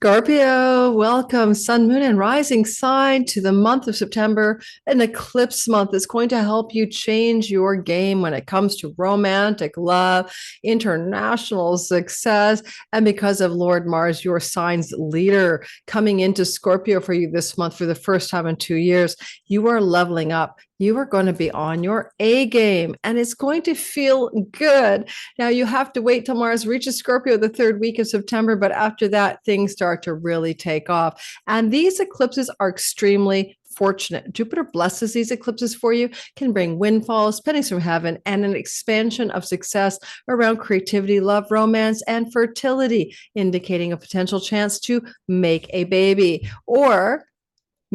Scorpio, welcome, Sun, Moon, and Rising sign to the month of September. An eclipse month is going to help you change your game when it comes to romantic love, international success, and because of Lord Mars, your sign's leader, coming into Scorpio for you this month for the first time in 2 years. You are leveling up. You are going to be on your A game and it's going to feel good. Now, you have to wait till Mars reaches Scorpio the third week of September, but after that, things start to really take off. And these eclipses are extremely fortunate. Jupiter blesses these eclipses for you, can bring windfalls, pennies from heaven, and an expansion of success around creativity, love, romance, and fertility, indicating a potential chance to make a baby or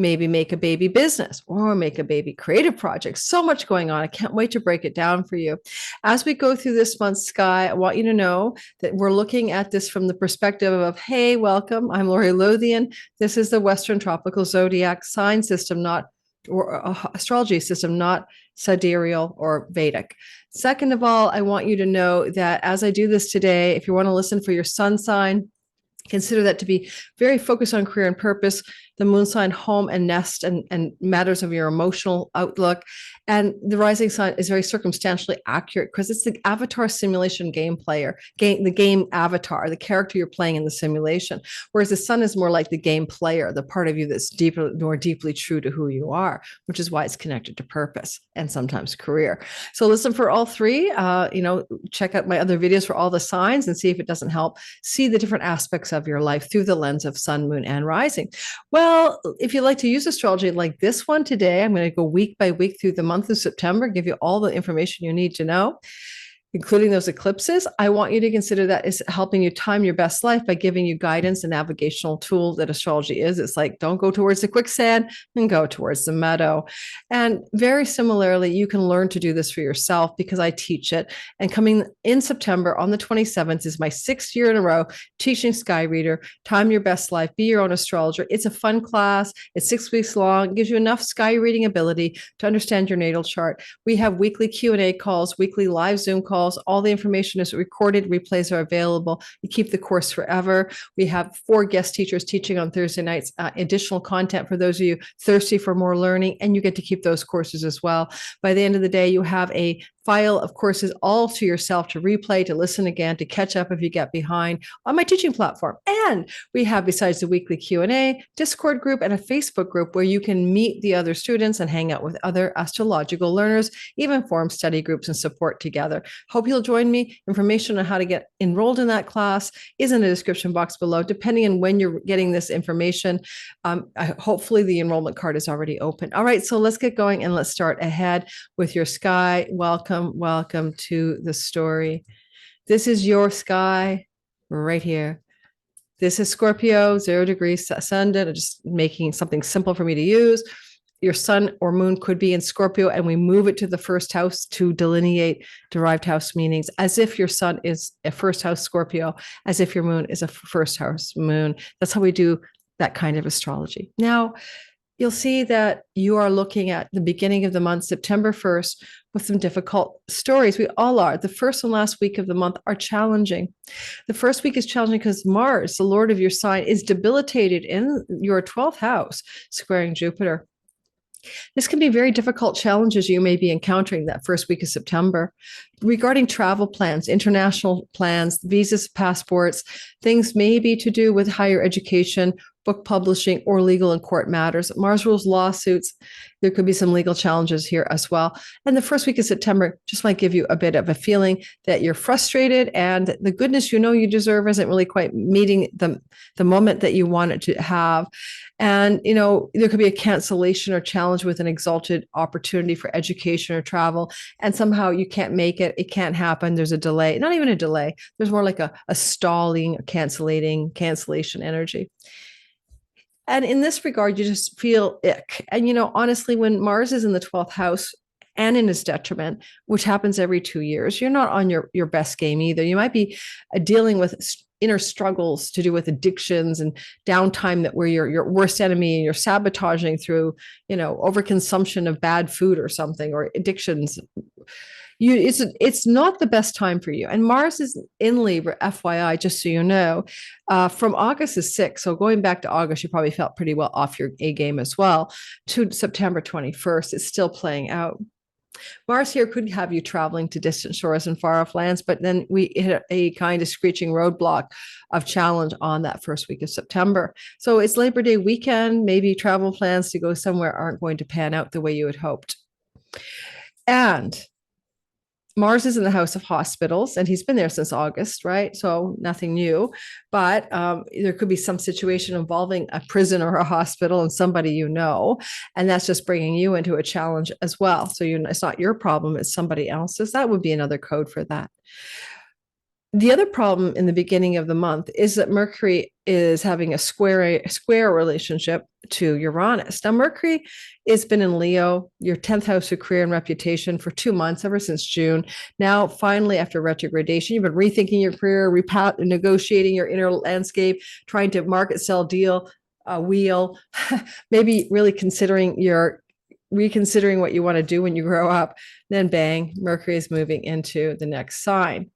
maybe make a baby business or make a baby creative project. So much going on. I can't wait to break it down for you. As we go through this month's sky, I want you to know that we're looking at this from the perspective of, hey, welcome. I'm Lori Lothian. This is the Western Tropical Zodiac sign system, not or astrology system, not sidereal or Vedic. Second of all, I want you to know that as I do this today, if you want to listen for your sun sign, consider that to be very focused on career and purpose, the moon sign, home and nest, and matters of your emotional outlook. And the rising sign is very circumstantially accurate because it's the avatar simulation game player, the game avatar, the character you're playing in the simulation. Whereas the sun is more like the game player, the part of you that's more deeply true to who you are, which is why it's connected to purpose and sometimes career. So listen for all three. Check out my other videos for all the signs and see if it doesn't help see the different aspects of your life through the lens of sun, moon, and rising. Well, if you like to use astrology like this one today, I'm going to go week by week through the month of September, give you all the information you need to know, including those eclipses. I want you to consider that is helping you time your best life by giving you guidance and navigational tool that astrology is. It's like, don't go towards the quicksand and go towards the meadow. And very similarly, you can learn to do this for yourself because I teach it. And coming in September on the 27th is my 6th year in a row teaching Sky Reader, time your best life, be your own astrologer. It's a fun class. It's 6 weeks long. It gives you enough sky reading ability to understand your natal chart. We have weekly Q&A calls, weekly live Zoom calls. All the information is recorded. Replays are available. You keep the course forever. We have 4 guest teachers teaching on Thursday nights, additional content for those of you thirsty for more learning, and you get to keep those courses as well. By the end of the day, you have a file of courses all to yourself to replay, to listen again, to catch up if you get behind on my teaching platform. And we have, besides the weekly Q&A, Discord group and a Facebook group where you can meet the other students and hang out with other astrological learners, even form study groups and support together. Hope you'll join me. Information on how to get enrolled in that class is in the description box below, depending on when you're getting this information. Hopefully the enrollment card is already open. All right, so let's get going and let's start ahead with your sky. Welcome to the story. This is your sky right here. This is Scorpio, 0 degrees ascendant. I'm just making something simple for me to use. Your sun or moon could be in Scorpio, and we move it to the first house to delineate derived house meanings, as if your sun is a first house Scorpio, as if your moon is a first house moon. That's how we do that kind of astrology. Now, you'll see that you are looking at the beginning of the month, September 1st, with some difficult stories. We all are. The first and last week of the month are challenging. The first week is challenging because Mars, the Lord of your sign, is debilitated in your 12th house, squaring Jupiter. This can be very difficult challenges you may be encountering that first week of September. Regarding travel plans, international plans, visas, passports, things may be to do with higher education, book publishing, or legal and court matters. Mars rules lawsuits. There could be some legal challenges here as well. And the first week of September just might give you a bit of a feeling that you're frustrated and the goodness you know you deserve isn't really quite meeting the moment that you want it to have. And, there could be a cancellation or challenge with an exalted opportunity for education or travel. And somehow you can't make it. It can't happen. There's a delay, not even a delay. There's more like a stalling, a cancellation energy. And in this regard, you just feel ick. And, honestly, when Mars is in the 12th house and in its detriment, which happens every 2 years, you're not on your best game either. You might be dealing with inner struggles to do with addictions and downtime that were your worst enemy, and you're sabotaging through, overconsumption of bad food or something, or addictions. It's not the best time for you. And Mars is in Libra, FYI, just so you know, from August the 6th. So going back to August, you probably felt pretty well off your A game as well. To September 21st, it's still playing out. Mars here could have you traveling to distant shores and far off lands, but then we hit a kind of screeching roadblock of challenge on that first week of September. So it's Labor Day weekend. Maybe travel plans to go somewhere aren't going to pan out the way you had hoped. And Mars is in the house of hospitals, and he's been there since August, right? So nothing new, but there could be some situation involving a prison or a hospital and somebody you know, and that's just bringing you into a challenge as well. So it's not your problem, it's somebody else's. That would be another code for that. The other problem in the beginning of the month is that Mercury is having a square relationship to Uranus. Now, Mercury has been in Leo, your 10th house of career and reputation, for 2 months, ever since June. Now, finally, after retrogradation, you've been rethinking your career, negotiating your inner landscape, trying to market, sell, deal, wheel, maybe really reconsidering what you want to do when you grow up. Then bang, Mercury is moving into the next sign.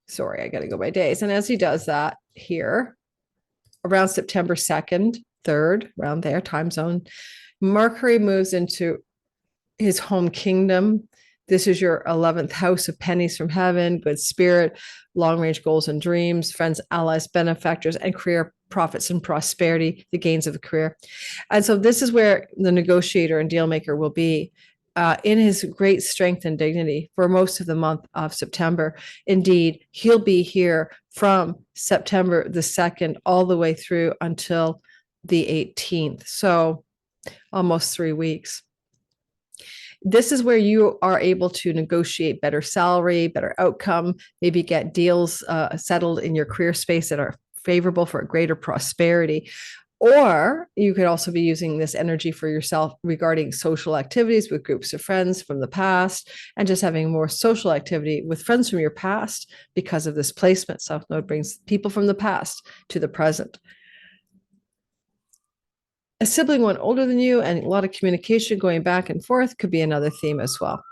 Sorry, I got to go by days. And as he does that here, around September 2nd, 3rd, around there, time zone, Mercury moves into his home kingdom. This is your 11th house of pennies from heaven, good spirit, long-range goals and dreams, friends, allies, benefactors, and career profits and prosperity, the gains of the career. And so this is where the negotiator and deal maker will be. In his great strength and dignity for most of the month of September. Indeed, he'll be here from September the 2nd all the way through until the 18th. So almost 3 weeks. This is where you are able to negotiate better salary, better outcome, maybe get deals settled in your career space that are favorable for greater prosperity. Or you could also be using this energy for yourself regarding social activities with groups of friends from the past, and just having more social activity with friends from your past because of this placement. South Node brings people from the past to the present. A sibling one older than you and a lot of communication going back and forth could be another theme as well.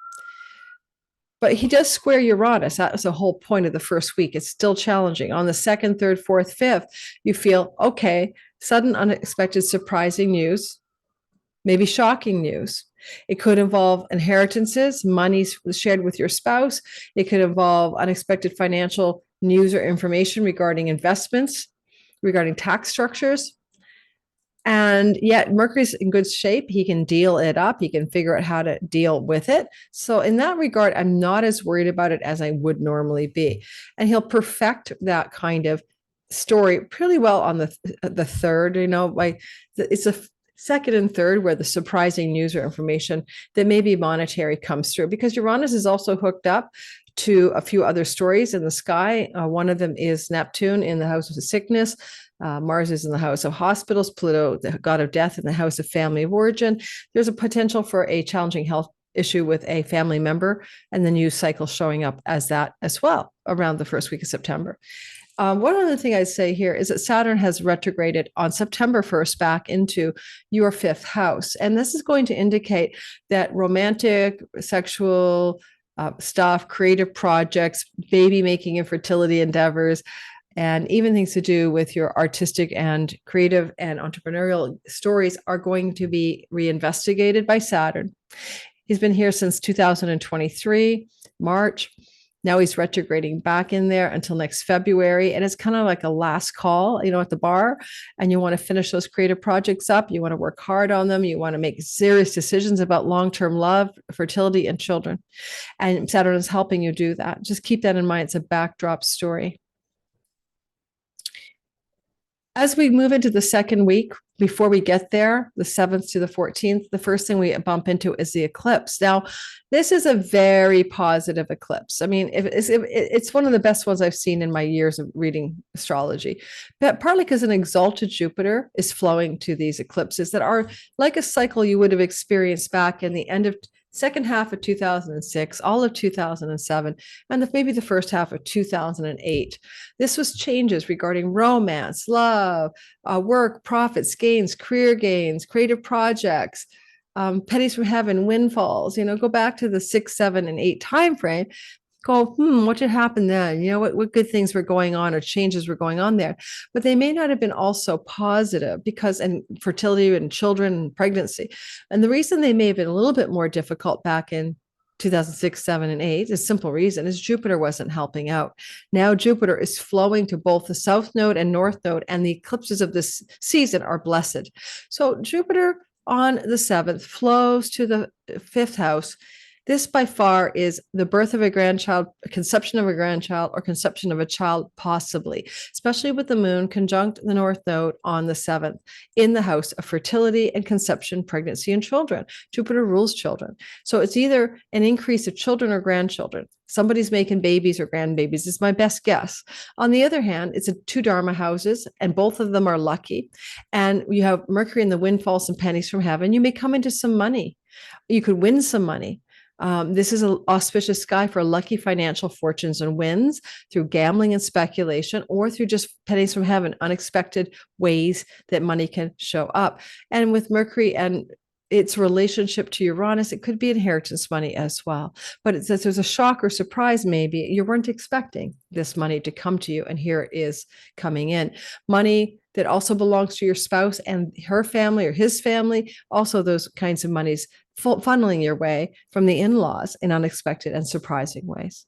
But he does square Uranus. That was the whole point of the first week. It's still challenging. On the 2nd, 3rd, 4th, 5th, you feel, okay, sudden, unexpected, surprising news, maybe shocking news. It could involve inheritances, monies shared with your spouse. It could involve unexpected financial news or information regarding investments, regarding tax structures. And yet Mercury's in good shape. He can deal it up. He can figure out how to deal with it. So in that regard, I'm not as worried about it as I would normally be. And he'll perfect that kind of story pretty well on the 3rd, it's a 2nd and 3rd where the surprising news or information that may be monetary comes through, because Uranus is also hooked up to a few other stories in the sky. One of them is Neptune in the house of sickness. Mars is in the house of hospitals, Pluto, the god of death, in the house of family of origin. There's a potential for a challenging health issue with a family member, and the news cycle showing up as that as well around the first week of September. One other thing I'd say here is that Saturn has retrograded on September 1st back into your 5th house. And this is going to indicate that romantic, sexual stuff, creative projects, baby making and fertility endeavors, and even things to do with your artistic and creative and entrepreneurial stories are going to be reinvestigated by Saturn. He's been here since 2023, March. Now he's retrograding back in there until next February. And it's kind of like a last call, at the bar. And you want to finish those creative projects up. You want to work hard on them. You want to make serious decisions about long-term love, fertility, and children. And Saturn is helping you do that. Just keep that in mind. It's a backdrop story. As we move into the second week, before we get there, the 7th to the 14th, the first thing we bump into is the eclipse. Now, this is a very positive eclipse. I mean, it's one of the best ones I've seen in my years of reading astrology, but partly because an exalted Jupiter is flowing to these eclipses that are like a cycle you would have experienced back in the end of second half of 2006, all of 2007, and maybe the first half of 2008. This was changes regarding romance, love, work, profits, gains, career gains, creative projects, pennies from heaven, windfalls, go back to the 6, 7, and 8 time frame. Go, what did happen then? What good things were going on or changes were going on there? But they may not have been also positive and fertility and children and pregnancy. And the reason they may have been a little bit more difficult back in 2006, 7, and 8, a simple reason is Jupiter wasn't helping out. Now Jupiter is flowing to both the south node and north node, and the eclipses of this season are blessed. So Jupiter on the 7th flows to the 5th house. This by far is the birth of a grandchild, conception of a grandchild, or conception of a child, possibly, especially with the moon conjunct the north node on the 7th in the house of fertility and conception, pregnancy, and children. Jupiter rules children. So it's either an increase of children or grandchildren. Somebody's making babies or grandbabies is my best guess. On the other hand, it's 2 Dharma houses, and both of them are lucky. And you have Mercury in the windfalls and pennies from heaven. You may come into some money. You could win some money. This is an auspicious sky for lucky financial fortunes and wins through gambling and speculation, or through just pennies from heaven, unexpected ways that money can show up. And with Mercury and its relationship to Uranus, it could be inheritance money as well. But it says there's a shock or surprise, maybe you weren't expecting this money to come to you, and here it is coming in. Money that also belongs to your spouse and her family or his family, also those kinds of monies funneling your way from the in-laws in unexpected and surprising ways.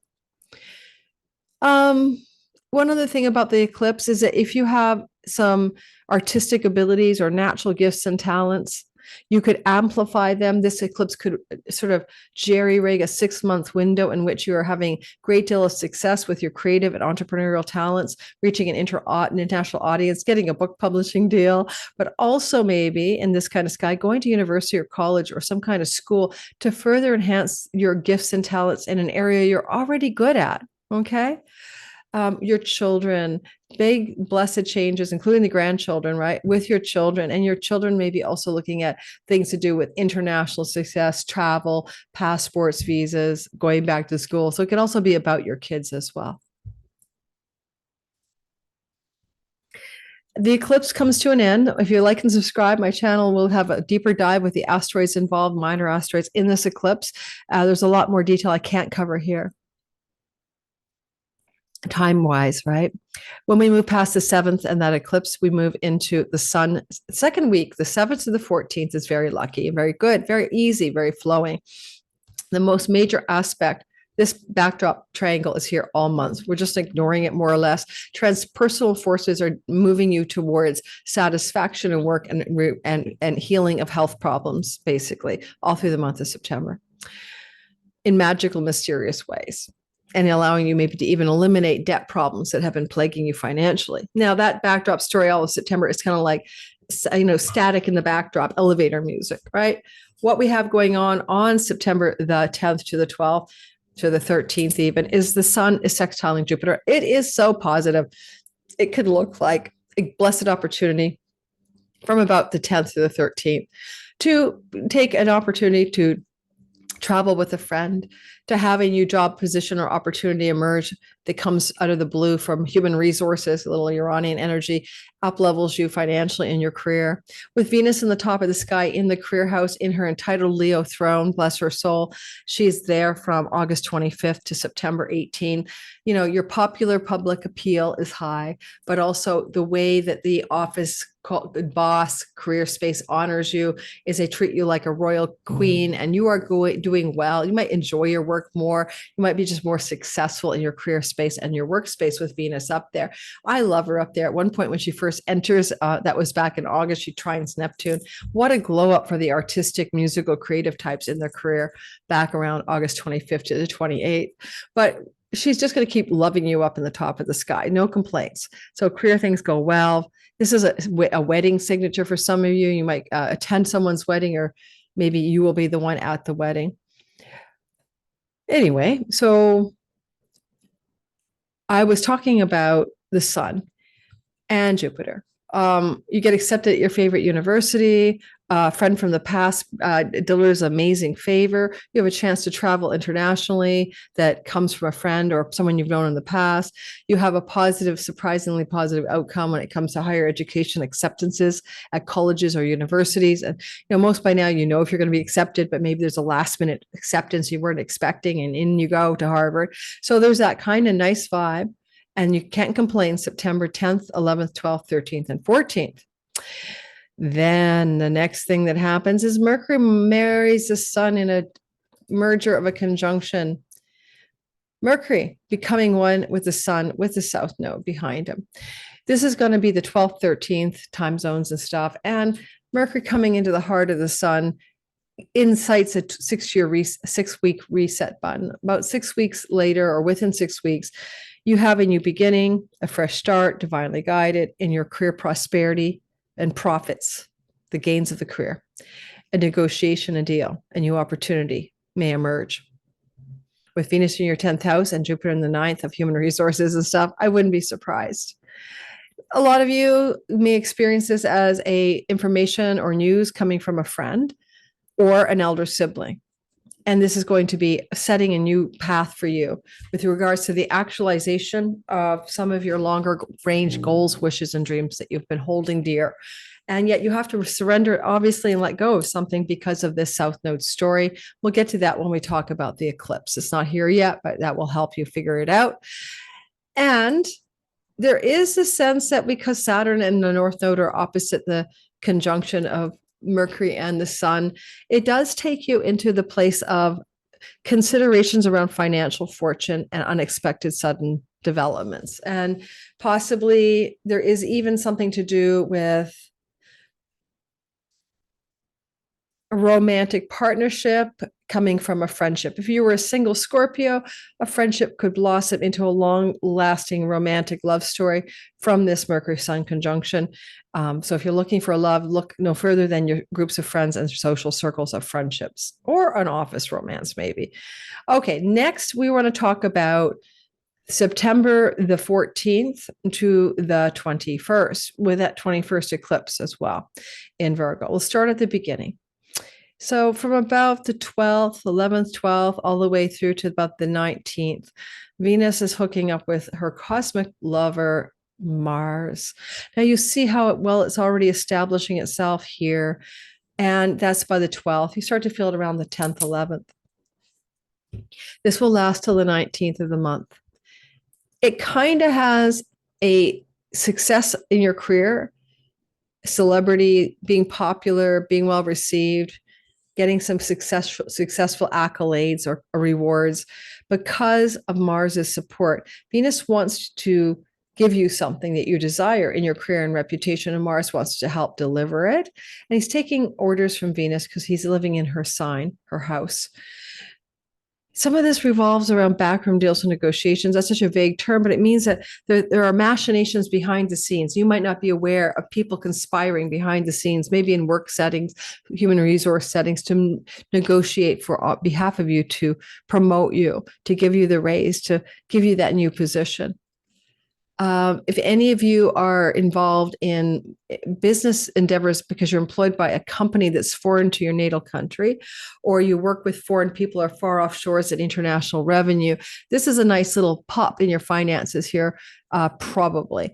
One other thing about the eclipse is that if you have some artistic abilities or natural gifts and talents, you could amplify them. This eclipse could sort of jerry-rig a 6-month window in which you are having a great deal of success with your creative and entrepreneurial talents, reaching an international audience, getting a book publishing deal, but also maybe in this kind of sky, going to university or college or some kind of school to further enhance your gifts and talents in an area you're already good at. Okay. Your children, big blessed changes, including the grandchildren, right? With your children, and your children may be also looking at things to do with international success, travel, passports, visas, going back to school. So it can also be about your kids as well. The eclipse comes to an end. If you like and subscribe, my channel will have a deeper dive with the asteroids involved, minor asteroids in this eclipse. There's a lot more detail I can't cover here. Time-wise, right? When we move past the 7th and that eclipse, we move into the sun. Second week, the 7th to the 14th is very lucky, very good, very easy, very flowing. The most major aspect, this backdrop triangle is here all month. We're just ignoring it more or less. Transpersonal forces are moving you towards satisfaction in work and healing of health problems, basically, all through the month of September in magical, mysterious ways, and allowing you maybe to even eliminate debt problems that have been plaguing you financially. Now, that backdrop story all of September is kind of like, static in the backdrop, elevator music, right? What we have going on September the 10th to the 12th to the 13th even is the sun is sextiling Jupiter. It is so positive. It could look like a blessed opportunity from about the 10th to the 13th to take an opportunity to travel with a friend, to have a new job position or opportunity emerge that comes out of the blue from human resources, a little Uranian energy, up levels you financially in your career. With Venus in the top of the sky in the career house in her entitled Leo throne, bless her soul, she's there from August 25th to September 18. Your popular public appeal is high, but also the way that the office called the boss career space honors you is they treat you like a royal queen, and you are doing well. You might enjoy your work more. You might be just more successful in your career space and your workspace with Venus up there. I love her up there. At one point when she first enters, that was back in August, she trines Neptune. What a glow up for the artistic, musical, creative types in their career back around August 25th to the 28th. But she's just going to keep loving you up in the top of the sky. No complaints. So career things go well. This is a wedding signature for some of you. You might attend someone's wedding, or maybe you will be the one at the wedding. Anyway, so I was talking about the sun and Jupiter. You get accepted at your favorite university. friend from the past delivers amazing favor. You have a chance to travel internationally that comes from a friend or someone you've known in the past. You have a positive, surprisingly positive outcome when it comes to higher education acceptances at colleges or universities. And most by now, if you're going to be accepted, but maybe there's a last minute acceptance you weren't expecting, and in you go to Harvard. So there's that kind of nice vibe. And you can't complain. September 10th, 11th, 12th, 13th, and 14th. Then the next thing that happens is Mercury marries the sun in a merger of a conjunction. Mercury becoming one with the sun with the south node behind him. This is going to be the 12th, 13th time zones and stuff. And Mercury coming into the heart of the sun incites a 6-week reset button. About 6 weeks later, or within 6 weeks, you have a new beginning, a fresh start, divinely guided in your career prosperity and profits, the gains of the career. A negotiation, a deal, a new opportunity may emerge. With Venus in your 10th house and Jupiter in the 9th of human resources and stuff, I wouldn't be surprised. A lot of you may experience this as a information or news coming from a friend or an elder sibling. And this is going to be setting a new path for you with regards to the actualization of some of your longer range goals, wishes, and dreams that you've been holding dear. And yet you have to surrender, obviously, and let go of something because of this South Node story. We'll get to that when we talk about the eclipse. It's not here yet, but that will help you figure it out. And there is a sense that because Saturn and the North Node are opposite the conjunction of Mercury and the sun, it does take you into the place of considerations around financial fortune and unexpected sudden developments. And possibly there is even something to do with a romantic partnership coming from a friendship. If you were a single Scorpio, a friendship could blossom into a long-lasting romantic love story from this Mercury-Sun conjunction. So if you're looking for a love, look no further than your groups of friends and social circles of friendships, or an office romance, maybe. Okay, next we want to talk about September the 14th to the 21st, with that 21st eclipse as well in Virgo. We'll start at the beginning. So from about the 12th, 11th, 12th, all the way through to about the 19th, Venus is hooking up with her cosmic lover, Mars. Now you see how it's already establishing itself here. And that's by the 12th. You start to feel it around the 10th, 11th. This will last till the 19th of the month. It kind of has a success in your career, celebrity, being popular, being well received, getting some successful accolades or rewards because of Mars's support. Venus wants to give you something that you desire in your career and reputation, and Mars wants to help deliver it. And he's taking orders from Venus because he's living in her sign, her house. Some of this revolves around backroom deals and negotiations. That's such a vague term, but it means that there are machinations behind the scenes. You might not be aware of people conspiring behind the scenes, maybe in work settings, human resource settings, to negotiate for behalf of you, to promote you, to give you the raise, to give you that new position. If any of you are involved in business endeavors because you're employed by a company that's foreign to your natal country, or you work with foreign people or far off shores at international revenue, this is a nice little pop in your finances here, probably.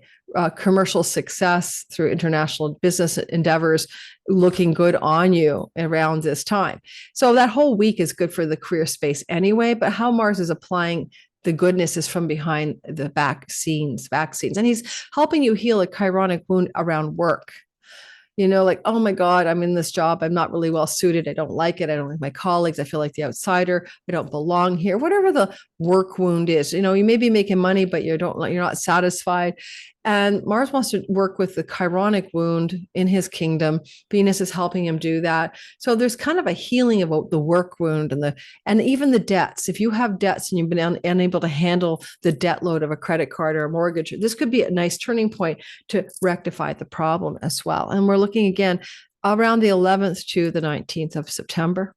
Commercial success through international business endeavors looking good on you around this time. So that whole week is good for the career space anyway, but how Mars is applying the goodness is from behind the back scenes. And he's helping you heal a chironic wound around work. Like, oh my God, I'm in this job. I'm not really well suited. I don't like it. I don't like my colleagues. I feel like the outsider. I don't belong here. Whatever the work wound is, you may be making money, but you're not satisfied. And Mars wants to work with the chironic wound in his kingdom. Venus is helping him do that. So there's kind of a healing of the work wound and even the debts. If you have debts and you've been unable to handle the debt load of a credit card or a mortgage, this could be a nice turning point to rectify the problem as well. And we're looking again around the 11th to the 19th of September.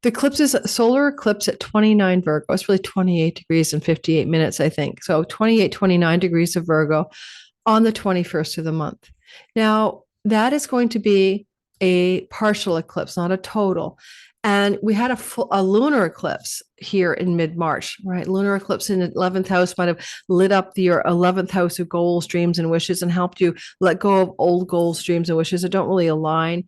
The eclipse is a solar eclipse at 29 Virgo. It's really 28 degrees and 58 minutes, I think. So 28, 29 degrees of Virgo on the 21st of the month. Now, That is going to be a partial eclipse, not a total. And we had a lunar eclipse here in mid-March, right? Lunar eclipse in the 11th house might have lit up your 11th house of goals, dreams, and wishes and helped you let go of old goals, dreams, and wishes that don't really align,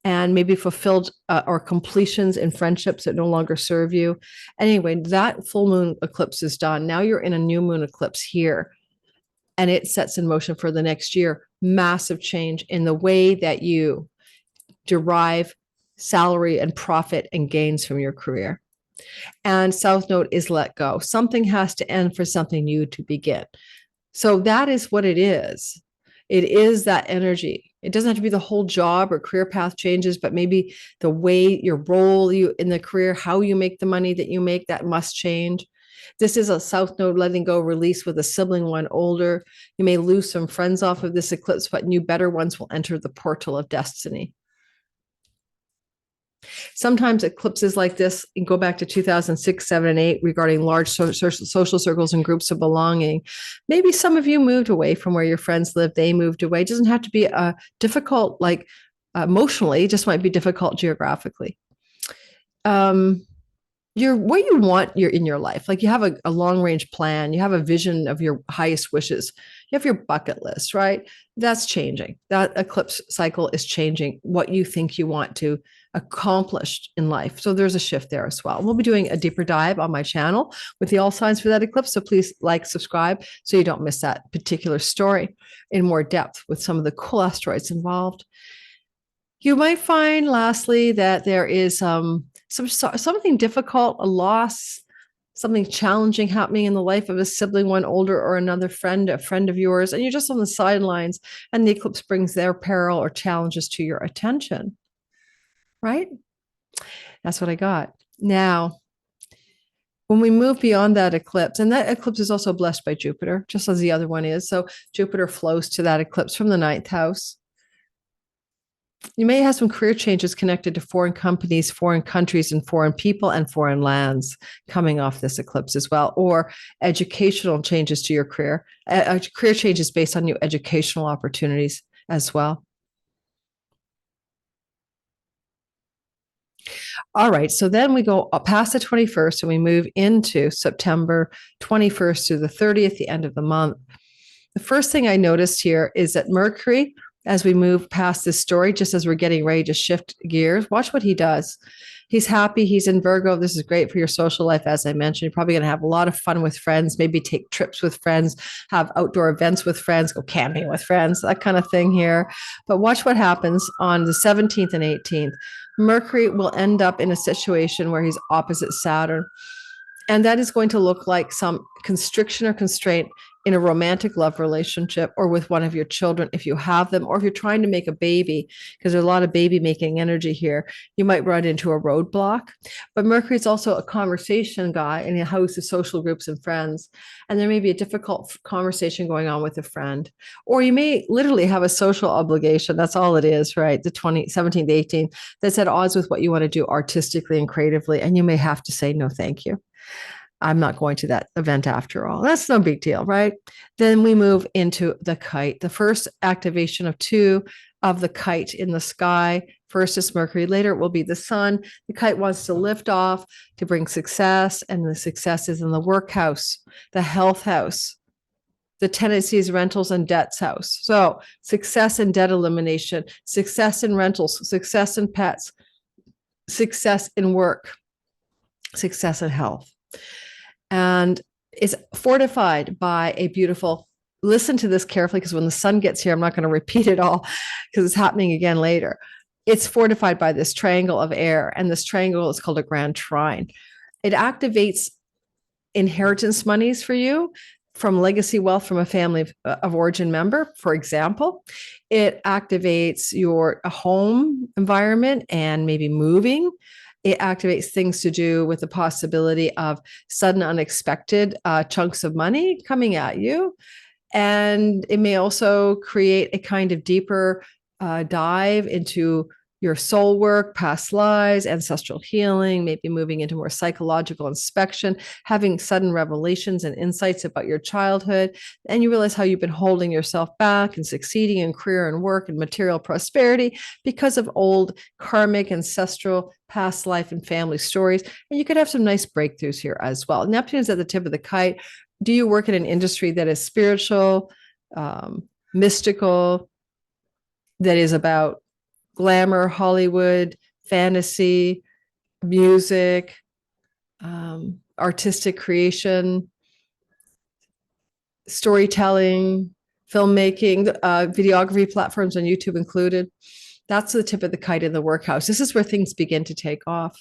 and maybe fulfilled or completions in friendships that no longer serve you. Anyway, that full moon eclipse is done. Now you're in a new moon eclipse here, and it sets in motion for the next year massive change in the way that you derive salary and profit and gains from your career. And South Node is let go. Something has to end for something new to begin. So that is what it is. It is that energy. It doesn't have to be the whole job or career path changes, but maybe the way your role you in the career, how you make the money that you make, that must change. This is a South Node letting go release with a sibling one older. You may lose some friends off of this eclipse, but new better ones will enter the portal of destiny. Sometimes eclipses like this go back to 2006, 7, and 8 regarding large social circles and groups of belonging. Maybe some of you moved away from where your friends live. They moved away. It doesn't have to be difficult, like emotionally. It just might be difficult geographically. What you want in your life, like you have a long range plan, you have a vision of your highest wishes, you have your bucket list, right? That's changing. That eclipse cycle is changing what you think you want to accomplish in life. So there's a shift there as well. We'll be doing a deeper dive on my channel with the all signs for that eclipse. So please like, subscribe so you don't miss that particular story in more depth with some of the cool asteroids involved. You might find, lastly, that there is something difficult, a loss, something challenging happening in the life of a sibling, one older, or another friend, a friend of yours, and you're just on the sidelines, and the eclipse brings their peril or challenges to your attention, right? That's what I got. Now, when we move beyond that eclipse, and that eclipse is also blessed by Jupiter, just as the other one is. So Jupiter flows to that eclipse from the 9th house. You may have some career changes connected to foreign companies, foreign countries, and foreign people and foreign lands coming off this eclipse as well, or educational changes to your career, career changes based on new educational opportunities as well. All right, so then we go past the 21st and we move into September 21st to the 30th, the end of the month. The first thing I noticed here is that Mercury, as we move past this story, just as we're getting ready to shift gears, watch what he does. He's happy. He's in Virgo. This is great for your social life. As I mentioned, you're probably going to have a lot of fun with friends, maybe take trips with friends, have outdoor events with friends, go camping with friends, that kind of thing here. But watch what happens on the 17th and 18th. Mercury will end up in a situation where he's opposite Saturn. And that is going to look like some constriction or constraint in a romantic love relationship or with one of your children, if you have them, or if you're trying to make a baby, because there's a lot of baby making energy here, you might run into a roadblock. But Mercury is also a conversation guy in a house of social groups and friends. And there may be a difficult conversation going on with a friend, or you may literally have a social obligation. That's all it is, right? The 17th, 18th, that's at odds with what you want to do artistically and creatively. And you may have to say, no, thank you. I'm not going to that event after all. That's no big deal, right? Then we move into the kite, the first activation of 2 of the kite in the sky. First is Mercury, later it will be the sun. The kite wants to lift off to bring success, and the success is in the work house, the health house, the tenancies, rentals, and debts house. So success in debt elimination, success in rentals, success in pets, success in work, success in health. And it's fortified by a beautiful, listen to this carefully, because when the sun gets here, I'm not going to repeat it all because it's happening again later. It's fortified by this triangle of air, and this triangle is called a grand trine. It activates inheritance monies for you from legacy wealth from a family of origin member, for example. It activates your home environment and maybe moving. It activates things to do with the possibility of sudden, unexpected chunks of money coming at you. And it may also create a kind of deeper dive into your soul work, past lives, ancestral healing, maybe moving into more psychological inspection, having sudden revelations and insights about your childhood. And you realize how you've been holding yourself back and succeeding in career and work and material prosperity because of old karmic, ancestral, past life and family stories. And you could have some nice breakthroughs here as well. Neptune is at the tip of the kite. Do you work in an industry that is spiritual, mystical, that is about glamour, Hollywood, fantasy, music, artistic creation, storytelling, filmmaking, videography platforms on YouTube included? That's the tip of the kite in the workhouse. This is where things begin to take off.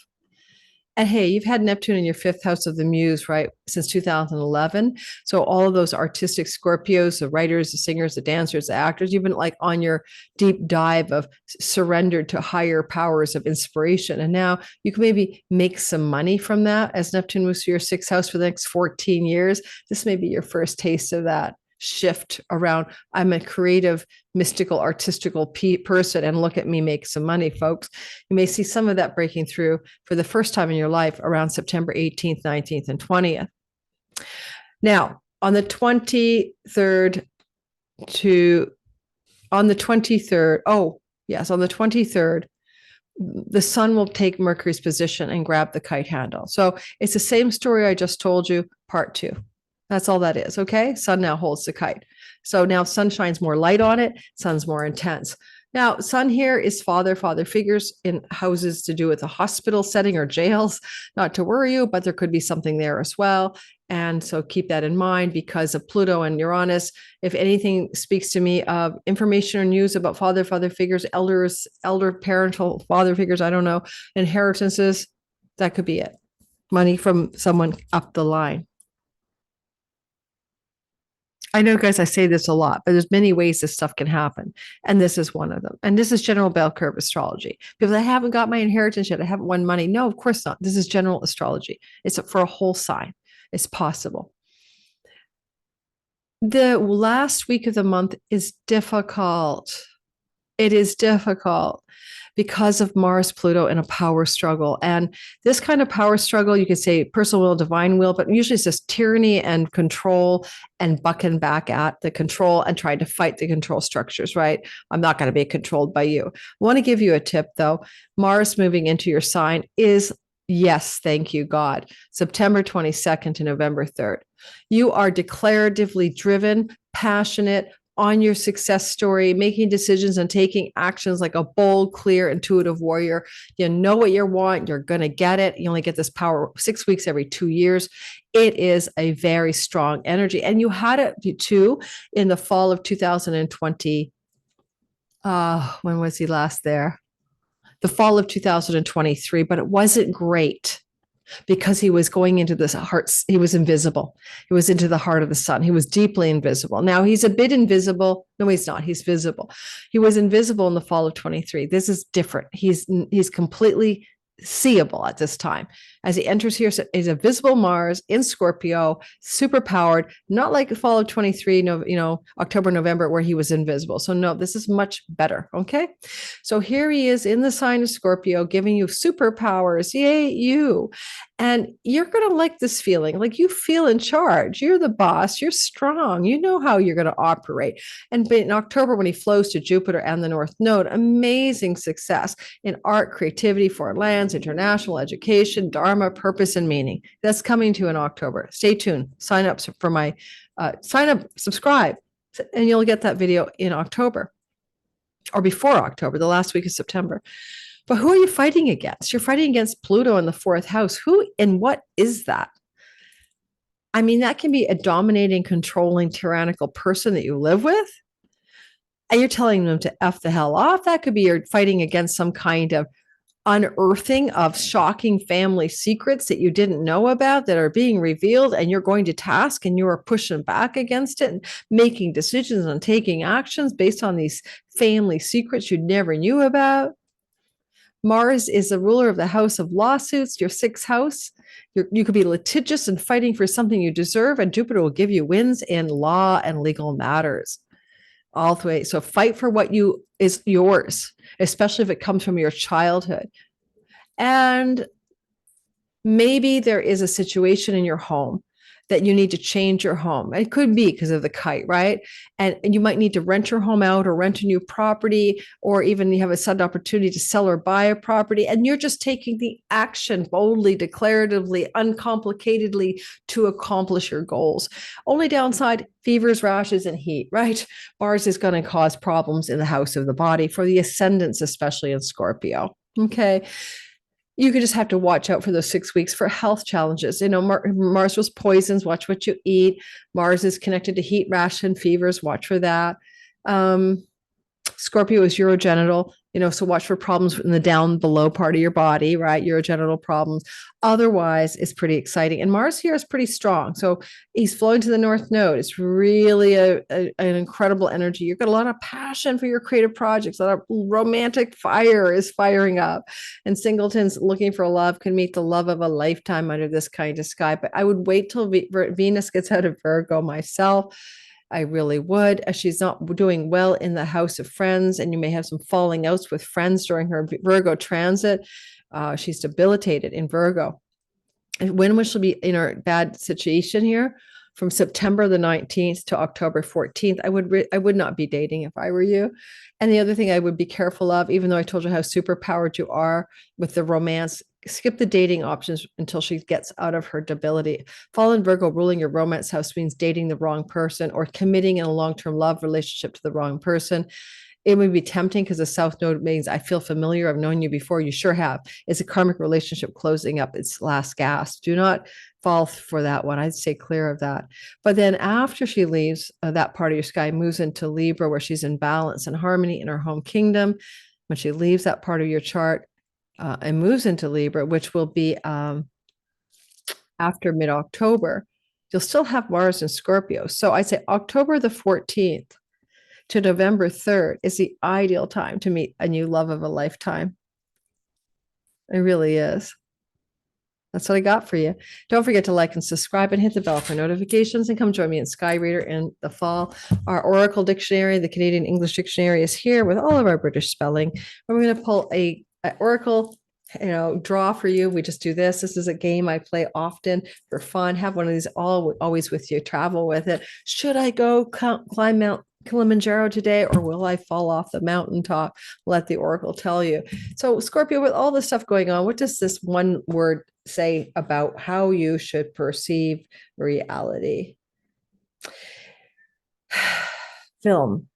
And hey, you've had Neptune in your fifth house of the muse, right, since 2011. So all of those artistic Scorpios, the writers, the singers, the dancers, the actors, you've been like on your deep dive of surrendered to higher powers of inspiration. And now you can maybe make some money from that as Neptune moves to your sixth house for the next 14 years. This may be your first taste of that shift around, I'm a creative, mystical, artistical person, and look at me make some money, folks. You may see some of that breaking through for the first time in your life around September 18th, 19th, and 20th. Now, on the 23rd, the sun will take Mercury's position and grab the kite handle. So it's the same story I just told you, part 2. That's all that is. Okay. Sun now holds the kite. So now sun shines more light on it. Sun's more intense. Now, sun here is father figures in houses to do with a hospital setting or jails. Not to worry you, but there could be something there as well. And so keep that in mind because of Pluto and Uranus. If anything speaks to me of information or news about father figures, elders, elder parental father figures, I don't know, inheritances, that could be it. Money from someone up the line. I know, guys, I say this a lot, but there's many ways this stuff can happen. And this is one of them. And this is general bell curve astrology. Because I haven't got my inheritance yet. I haven't won money. No, of course not. This is general astrology. It's for a whole sign. It's possible. The last week of the month is difficult. It is difficult because of Mars, Pluto, and a power struggle. And this kind of power struggle, you could say personal will, divine will, but usually it's just tyranny and control and bucking back at the control and trying to fight the control structures, right? I'm not going to be controlled by you. I want to give you a tip, though. Mars moving into your sign is, yes, thank you, God, September 22nd to November 3rd. You are declaratively driven, passionate, on your success story, making decisions and taking actions like a bold, clear, intuitive warrior. You know what you want. You're going to get it. You only get this power 6 weeks every 2 years. It is a very strong energy. And you had it too in the fall of 2020. When was he last there? The fall of 2023, but it wasn't great. Because he was going into this heart, he was invisible. He was into the heart of the sun. He was deeply invisible. Now he's a bit invisible. No, he's not. He's visible. He was invisible in the fall of 23. This is different. He's completely seeable at this time. As he enters here, so is a visible Mars in Scorpio, super powered, not like the fall of 23, October, November, where he was invisible. So no, this is much better. Okay. So here he is in the sign of Scorpio, giving you superpowers. Yay, you. And you're going to like this feeling, like you feel in charge. You're the boss. You're strong. You know how you're going to operate. And in October, when he flows to Jupiter and the North Node, amazing success in art, creativity, foreign lands, international education, Dharma, purpose, and meaning. That's coming to you in October. Stay tuned. Sign up for my, subscribe, and you'll get that video in October or before October, the last week of September. But who are you fighting against? You're fighting against Pluto in the fourth house. Who and what is that? I mean, that can be a dominating, controlling, tyrannical person that you live with. And you're telling them to F the hell off. That could be you're fighting against some kind of unearthing of shocking family secrets that you didn't know about that are being revealed, and you're going to task and you are pushing back against it and making decisions and taking actions based on these family secrets you never knew about. Mars is the ruler of the house of lawsuits, your sixth house. You could be litigious and fighting for something you deserve, and Jupiter will give you wins in law and legal matters. all the way. So fight for what is yours, especially if it comes from your childhood. And maybe there is a situation in your home that you need to change your home. It could be because of the kite, right? And you might need to rent your home out or rent a new property, or even you have a sudden opportunity to sell or buy a property. And you're just taking the action boldly, declaratively, uncomplicatedly to accomplish your goals. Only downside, fevers, rashes, and heat, right? Mars is going to cause problems in the house of the body for the ascendants, especially in Scorpio. Okay. You could just have to watch out for those 6 weeks for health challenges. Mars was poisons. Watch what you eat. Mars is connected to heat, rash, and fevers. Watch for that. Scorpio is urogenital, so watch for problems in the down below part of your body, right? Urogenital problems. Otherwise, it's pretty exciting. And Mars here is pretty strong. So he's flowing to the North Node. It's really an incredible energy. You've got a lot of passion for your creative projects. A lot of romantic fire is firing up. And singletons looking for love can meet the love of a lifetime under this kind of sky. But I would wait till Venus gets out of Virgo myself. I really would. She's not doing well in the house of friends, and you may have some falling outs with friends during her Virgo transit. She's debilitated in Virgo. And when will she be in her bad situation here? From September the 19th to October 14th. I would not be dating if I were you. And the other thing I would be careful of, even though I told you how superpowered you are with the romance, skip the dating options until she gets out of her debility. Fallen Virgo ruling your romance house means dating the wrong person or committing in a long-term love relationship to the wrong person. It would be tempting because the South Node means I feel familiar. I've known you before. You sure have. It's a karmic relationship closing up its last gasp. Do not fall for that one. I'd stay clear of that. But then after she leaves that part of your sky, moves into Libra, where she's in balance and harmony in her home kingdom. When she leaves that part of your chart, and moves into Libra, which will be after mid-October, you'll still have Mars in Scorpio. So I say October the 14th to November 3rd is the ideal time to meet a new love of a lifetime. It really is. That's what I got for you. Don't forget to like and subscribe and hit the bell for notifications, and come join me in Sky Reader in the fall. Our Oracle Dictionary, the Canadian English Dictionary, is here with all of our British spelling. And we're going to pull a Oracle draw for you. We just do this. This is a game I play often for fun. Have one of these always with you. Travel with it. Should I go climb Mount Kilimanjaro today, or will I fall off the mountaintop? Let the Oracle tell you. So Scorpio, with all this stuff going on, what does this one word say about how you should perceive reality? Film.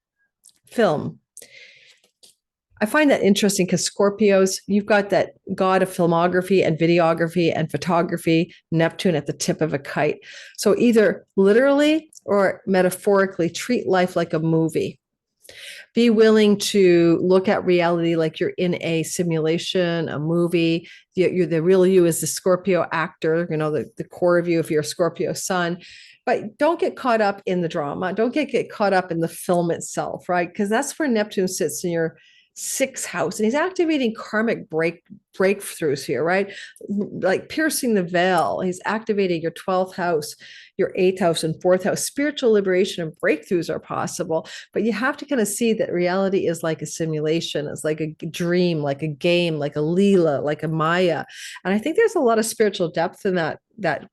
I find that interesting because Scorpios, you've got that god of filmography and videography and photography, Neptune at the tip of a kite. So either literally or metaphorically treat life like a movie. Be willing to look at reality like you're in a simulation, a movie. You're the real you is the Scorpio actor, the core of you if you're a Scorpio sun. But don't get caught up in the drama. Don't get caught up in the film itself, right? Because that's where Neptune sits in your sixth house, and he's activating karmic breakthroughs here, right? Like piercing the veil. He's activating your 12th house, your 8th house, and 4th house. Spiritual liberation and breakthroughs are possible, but you have to kind of see that reality is like a simulation. It's like a dream, like a game, like a Leela, like a Maya. And I think there's a lot of spiritual depth in that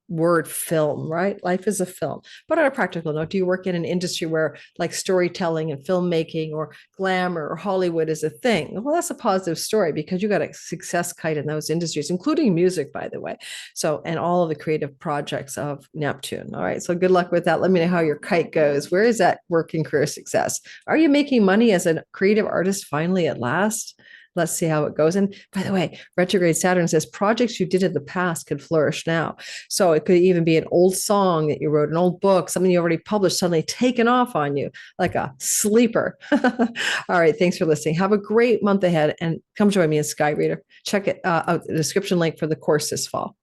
word film, right? Life is a film. But on a practical note, do you work in an industry where like storytelling and filmmaking or glamour or Hollywood is a thing? Well, that's a positive story because you got a success kite in those industries, including music, by the way. So, and all of the creative projects of Neptune. All right. So good luck with that. Let me know how your kite goes. Where is that work and career success? Are you making money as a creative artist finally at last? Let's see how it goes. And by the way, retrograde Saturn says projects you did in the past could flourish now. So it could even be an old song that you wrote, an old book, something you already published, suddenly taken off on you like a sleeper. All right. Thanks for listening. Have a great month ahead, and come join me in Sky Reader. Check it out, the description link for the course this fall.